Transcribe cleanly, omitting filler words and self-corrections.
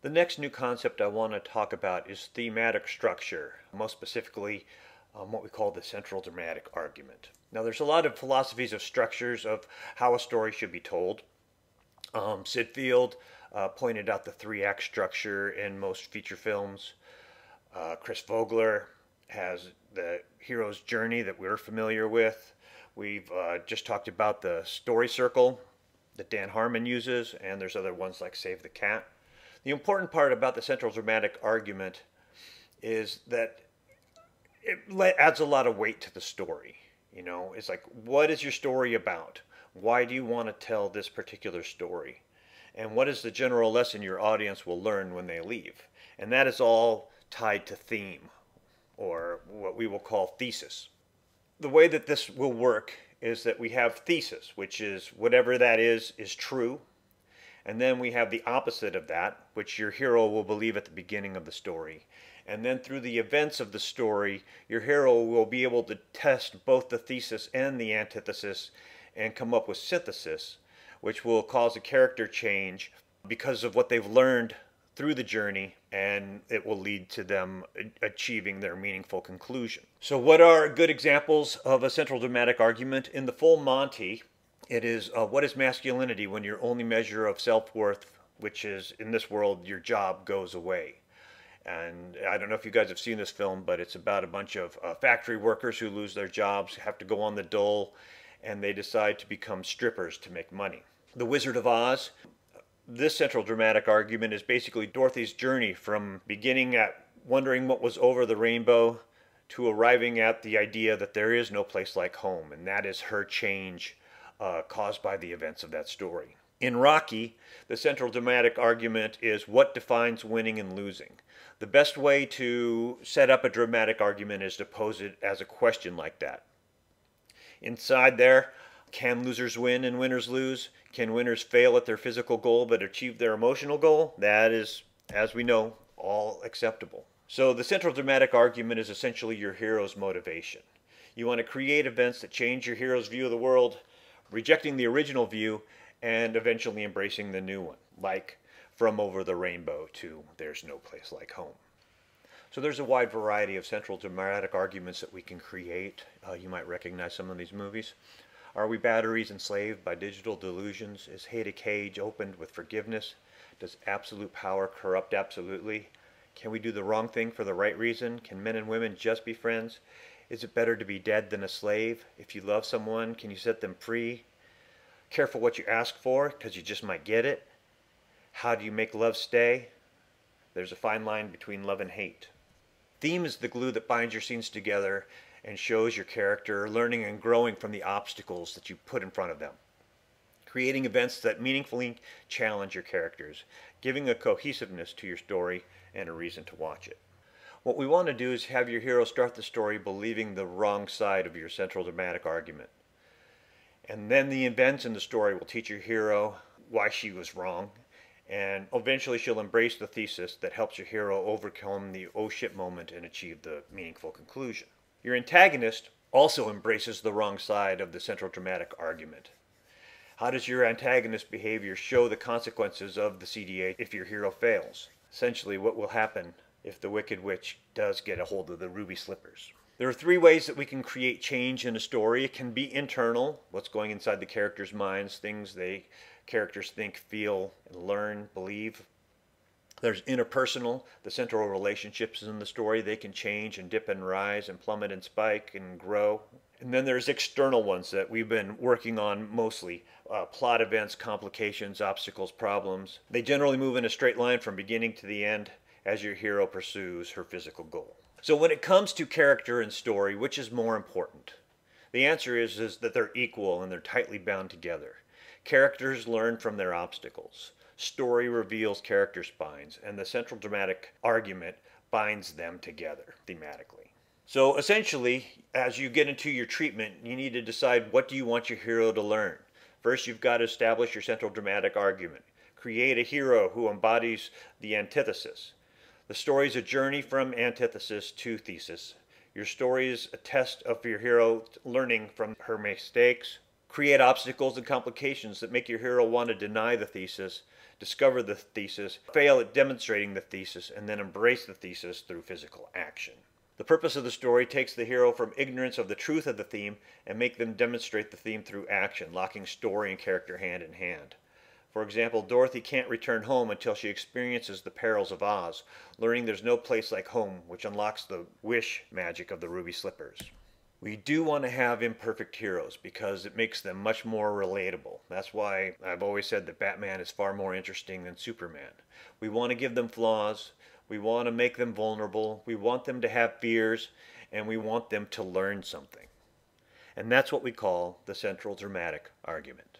The next new concept I want to talk about is thematic structure, most specifically what we call the central dramatic argument. Now there's a lot of philosophies of structures of how a story should be told. Sid Field pointed out the three-act structure in most feature films. Chris Vogler has the hero's journey that we're familiar with. We've just talked about the story circle that Dan Harmon uses, and there's other ones like Save the Cat. The important part about the central dramatic argument is that it adds a lot of weight to the story. You know, it's like, what is your story about? Why do you want to tell this particular story? And what is the general lesson your audience will learn when they leave? And that is all tied to theme, or what we will call thesis. The way that this will work is that we have thesis, which is whatever that is true. And then we have the opposite of that, which your hero will believe at the beginning of the story. And then through the events of the story, your hero will be able to test both the thesis and the antithesis and come up with synthesis, which will cause a character change because of what they've learned through the journey, and it will lead to them achieving their meaningful conclusion. So what are good examples of a central dramatic argument? In the Full Monty, it is what is masculinity when your only measure of self-worth, which is in this world your job, goes away. And I don't know if you guys have seen this film, but it's about a bunch of factory workers who lose their jobs, have to go on the dole, and they decide to become strippers to make money. The Wizard of Oz. This central dramatic argument is basically Dorothy's journey from beginning at wondering what was over the rainbow to arriving at the idea that there is no place like home, and that is her change caused by the events of that story. In Rocky, the central dramatic argument is what defines winning and losing. The best way to set up a dramatic argument is to pose it as a question like that. Inside there, can losers win and winners lose? Can winners fail at their physical goal but achieve their emotional goal? That is, as we know, all acceptable. So the central dramatic argument is essentially your hero's motivation. You want to create events that change your hero's view of the world, rejecting the original view and eventually embracing the new one, like from over the rainbow to there's no place like home. So there's a wide variety of central dramatic arguments that we can create. You might recognize some of these movies. Are we batteries enslaved by digital delusions? Is hate a cage opened with forgiveness? Does absolute power corrupt absolutely? Can we do the wrong thing for the right reason? Can men and women just be friends? Is it better to be dead than a slave? If you love someone, can you set them free? Careful what you ask for, because you just might get it. How do you make love stay? There's a fine line between love and hate. Theme is the glue that binds your scenes together and shows your character learning and growing from the obstacles that you put in front of them. Creating events that meaningfully challenge your characters, giving a cohesiveness to your story and a reason to watch it. What we want to do is have your hero start the story believing the wrong side of your central dramatic argument. And then the events in the story will teach your hero why she was wrong, and eventually she'll embrace the thesis that helps your hero overcome the oh shit moment and achieve the meaningful conclusion. Your antagonist also embraces the wrong side of the central dramatic argument. How does your antagonist behavior show the consequences of the CDA if your hero fails? Essentially, what will happen if the Wicked Witch does get a hold of the ruby slippers? There are three ways that we can create change in a story. It can be internal, what's going inside the characters' minds, things characters think, feel, and learn, believe. There's interpersonal, the central relationships in the story. They can change and dip and rise and plummet and spike and grow. And then there's external ones that we've been working on mostly. Plot events, complications, obstacles, problems. They generally move in a straight line from beginning to the end as your hero pursues her physical goal. So when it comes to character and story, which is more important? The answer is that they're equal and they're tightly bound together. Characters learn from their obstacles. Story reveals character spines, and the central dramatic argument binds them together thematically. So essentially, as you get into your treatment, you need to decide, what do you want your hero to learn? First, you've got to establish your central dramatic argument. Create a hero who embodies the antithesis. The story is a journey from antithesis to thesis. Your story is a test of your hero learning from her mistakes. Create obstacles and complications that make your hero want to deny the thesis discover the thesis, fail at demonstrating the thesis, and then embrace the thesis through physical action. The purpose of the story takes the hero from ignorance of the truth of the theme and make them demonstrate the theme through action, locking story and character hand in hand. For example, Dorothy can't return home until she experiences the perils of Oz, learning there's no place like home, which unlocks the wish magic of the ruby slippers. We do want to have imperfect heroes because it makes them much more relatable. That's why I've always said that Batman is far more interesting than Superman. We want to give them flaws, we want to make them vulnerable, we want them to have fears, and we want them to learn something. And that's what we call the central dramatic argument.